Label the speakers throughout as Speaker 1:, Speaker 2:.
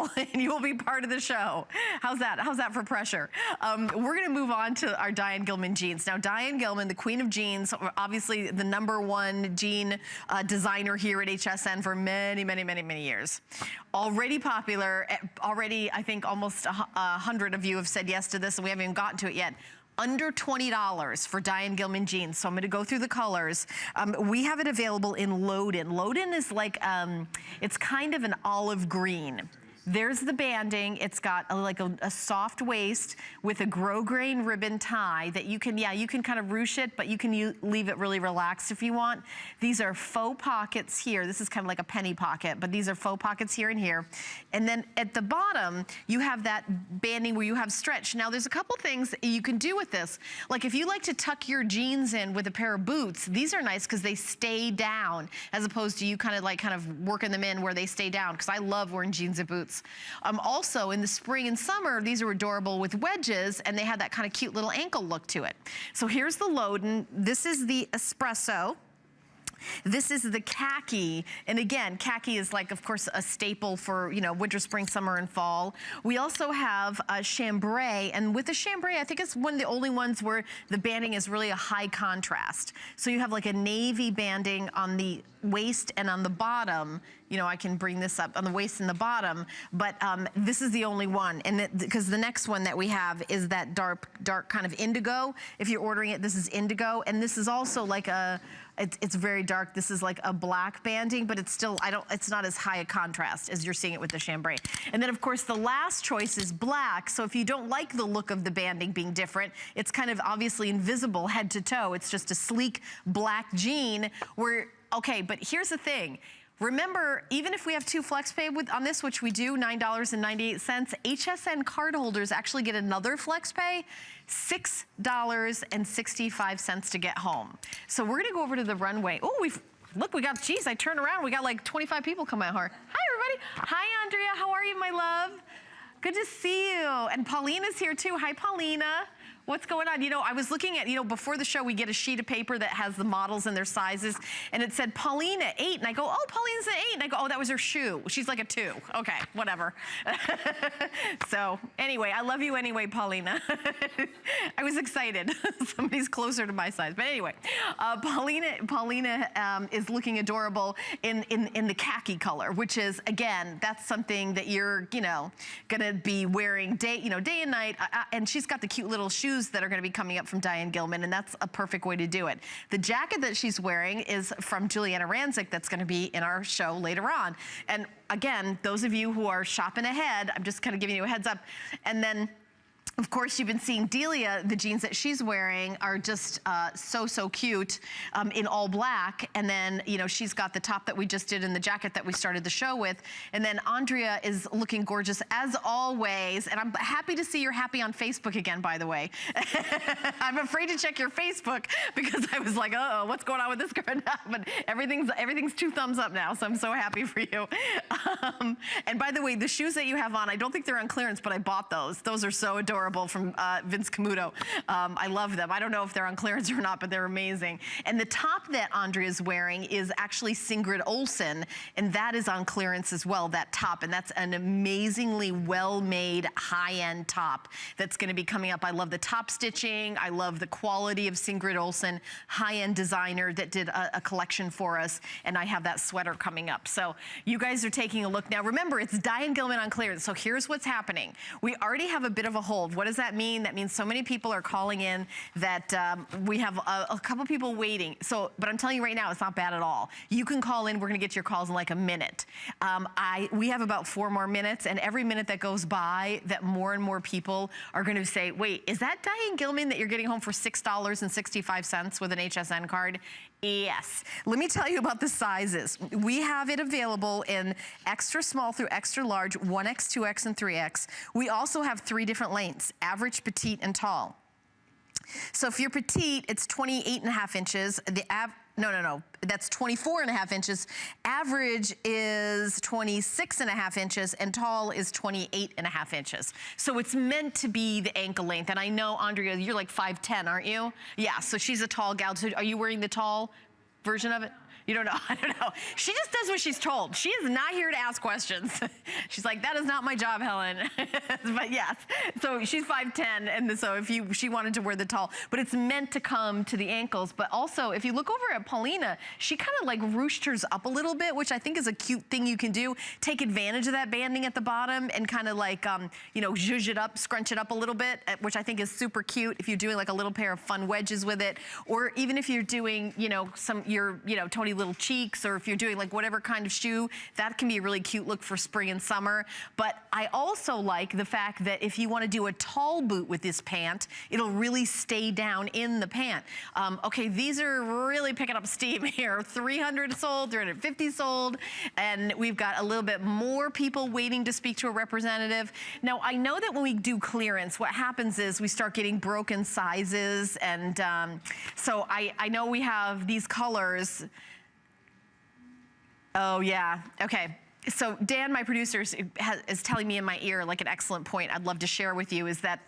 Speaker 1: call and you will be part of the show. How's that? How's that for pressure? We're gonna move on to our Diane Gilman jeans. Now, Diane Gilman, the queen of jeans, obviously the #1 jean designer here at HSN for many, many, many, many years. Already popular, already I think almost 100 of you have said yes to this and we haven't even gotten to it yet. Under $20 for Diane Gilman jeans. So I'm gonna go through the colors. We have it available in Loden. Loden is like, it's kind of an olive green. There's the banding. It's got like a soft waist with a grosgrain ribbon tie that you can, you can kind of ruche it, but you can leave it really relaxed if you want. These are faux pockets here. This is kind of like a penny pocket, but these are faux pockets here and here. And then at the bottom, you have that banding where you have stretch. Now there's a couple things that you can do with this. Like if you like to tuck your jeans in with a pair of boots, these are nice because they stay down as opposed to you kind of working them in where they stay down, because I love wearing jeans and boots. Also in the spring and summer, these are adorable with wedges and they have that kind of cute little ankle look to it. So here's the Loden. This is the espresso. This is the khaki, and again, khaki is like, of course, a staple for, you know, winter, spring, summer, and fall. We also have a chambray, and with the chambray, I think it's one of the only ones where the banding is really a high contrast. So you have like a navy banding on the waist and on the bottom. You know, I can bring this up on the waist and the bottom, but this is the only one. And because the next one that we have is that dark kind of indigo. If you're ordering it, this is indigo. And this is also like it's very dark. This is like a black banding, but it's still, it's not as high a contrast as you're seeing it with the chambray. And then of course the last choice is black. So if you don't like the look of the banding being different, it's kind of obviously invisible head to toe. It's just a sleek black jean where, okay, but here's the thing. Remember, even if we have 2 flex pay on this, which we do, $9.98, HSN cardholders actually get another flex pay, $6.65 to get home. So we're gonna go over to the runway. Oh, look, we got, geez, I turn around, we got like 25 people coming out here. Hi, everybody. Hi, Andrea, how are you, my love? Good to see you. And Paulina's here too. Hi, Paulina. What's going on? You know, I was looking at, you know, before the show, we get a sheet of paper that has the models and their sizes, and it said Paulina 8, and I go, oh, Paulina's an 8, and I go, oh, that was her shoe. She's like a 2. Okay, whatever. So, anyway, I love you anyway, Paulina. I was excited. Somebody's closer to my size. But anyway, Paulina is looking adorable in the khaki color, which is, again, that's something that you're, you know, gonna be wearing day and night, and she's got the cute little shoes that are gonna be coming up from Diane Gilman, and that's a perfect way to do it. The jacket that she's wearing is from Juliana Rancic, that's gonna be in our show later on. And again, those of you who are shopping ahead, I'm just kind of giving you a heads up. And then, of course, you've been seeing Delia, the jeans that she's wearing are just so cute in all black. And then, you know, she's got the top that we just did and the jacket that we started the show with. And then Andrea is looking gorgeous as always. And I'm happy to see you're happy on Facebook again, by the way. I'm afraid to check your Facebook because I was like, uh-oh, what's going on with this girl now? But everything's 2 thumbs up now, so I'm so happy for you. And by the way, the shoes that you have on, I don't think they're on clearance, but I bought those. Those are so adorable. From Vince Camuto. I love them. I don't know if they're on clearance or not, but they're amazing. And the top that Andrea's wearing is actually Sigrid Olsen, and that is on clearance as well, that top. And that's an amazingly well-made, high-end top that's gonna be coming up. I love the top stitching. I love the quality of Sigrid Olsen, high-end designer that did a collection for us, and I have that sweater coming up. So you guys are taking a look now. Remember, it's Diane Gilman on clearance, so here's what's happening. We already have a bit of a hold. What does that mean? That means so many people are calling in that we have a couple people waiting. So, but I'm telling you right now, it's not bad at all. You can call in. We're going to get your calls in like a minute. We have about 4 more minutes, and every minute that goes by, that more and more people are going to say, wait, is that Diane Gilman that you're getting home for $6.65 with an HSN card? Yes. Let me tell you about the sizes. We have it available in extra small through extra large, 1X, 2X, and 3X. We also have 3 different lengths, average, petite, and tall. So if you're petite, it's 28.5 inches. No, that's 24.5 inches. Average is 26.5 inches, and tall is 28.5 inches. So it's meant to be the ankle length. And I know, Andrea, you're like 5'10", aren't you? Yeah, so she's a tall gal. So are you wearing the tall version of it? You don't know? I don't know. She just does what she's told. She is not here to ask questions. She's like, that is not my job, Helen. But yes, so she's 5'10", and so if she wanted to wear the tall, but it's meant to come to the ankles. But also, if you look over at Paulina, she kind of like ruched hers up a little bit, which I think is a cute thing you can do. Take advantage of that banding at the bottom and kind of like, you know, zhuzh it up, scrunch it up a little bit, which I think is super cute if you're doing like a little pair of fun wedges with it, or even if you're doing, you know, Tony little cheeks, or if you're doing like whatever kind of shoe, that can be a really cute look for spring and summer. But I also like the fact that if you want to do a tall boot with this pant, it'll really stay down in the pant. Okay, these are really picking up steam here. 300 sold, 350 sold, and we've got a little bit more people waiting to speak to a representative. Now, I know that when we do clearance, what happens is we start getting broken sizes, and so I know we have these colors. Oh yeah, okay. So Dan, my producer, is telling me in my ear like an excellent point I'd love to share with you, is that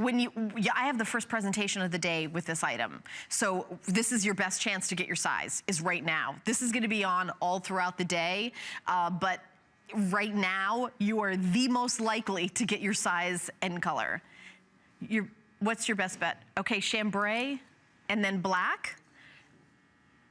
Speaker 1: I have the first presentation of the day with this item. So this is your best chance to get your size, is right now. This is gonna be on all throughout the day, but right now, you are the most likely to get your size and color. What's your best bet? Okay, chambray and then black.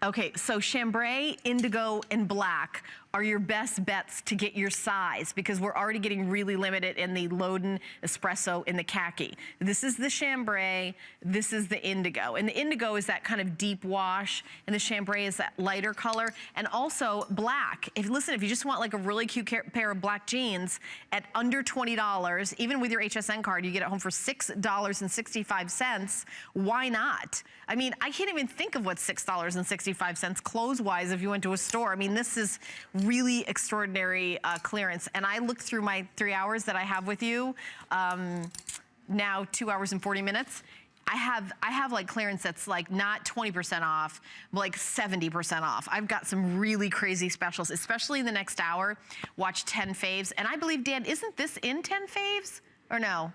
Speaker 1: Okay, so chambray, indigo, and black are your best bets to get your size, because we're already getting really limited in the Loden, espresso, and the khaki. This is the chambray, this is the indigo. And the indigo is that kind of deep wash, and the chambray is that lighter color. And also black. If you just want like a really cute pair of black jeans at under $20, even with your HSN card, you get it home for $6.65. Why not? I mean, I can't even think of what's $6.65 clothes-wise if you went to a store. I mean, this is really extraordinary clearance. And I looked through my 3 hours that I have with you, now 2 hours and 40 minutes. I have like clearance that's like not 20% off, but like 70% off. I've got some really crazy specials, especially in the next hour. Watch 10 faves. And I believe, Dan, isn't this in 10 faves or no?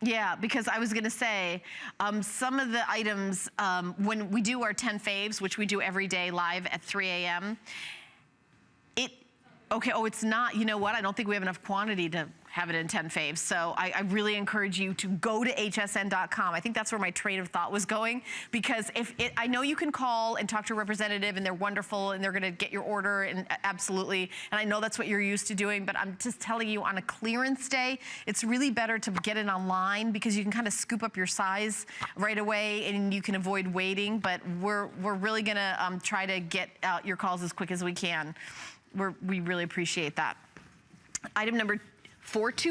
Speaker 1: Yeah, because I was gonna say, some of the items, when we do our 10 faves, which we do every day live at 3 a.m., it's not, you know what? I don't think we have enough quantity to have it in 10 faves. So I really encourage you to go to hsn.com. I think that's where my train of thought was going, because I know you can call and talk to a representative, and they're wonderful, and they're gonna get your order, and absolutely, and I know that's what you're used to doing, but I'm just telling you, on a clearance day, it's really better to get it online, because you can kind of scoop up your size right away, and you can avoid waiting. But we're really gonna try to get out your calls as quick as we can. We really appreciate that. Item number 421.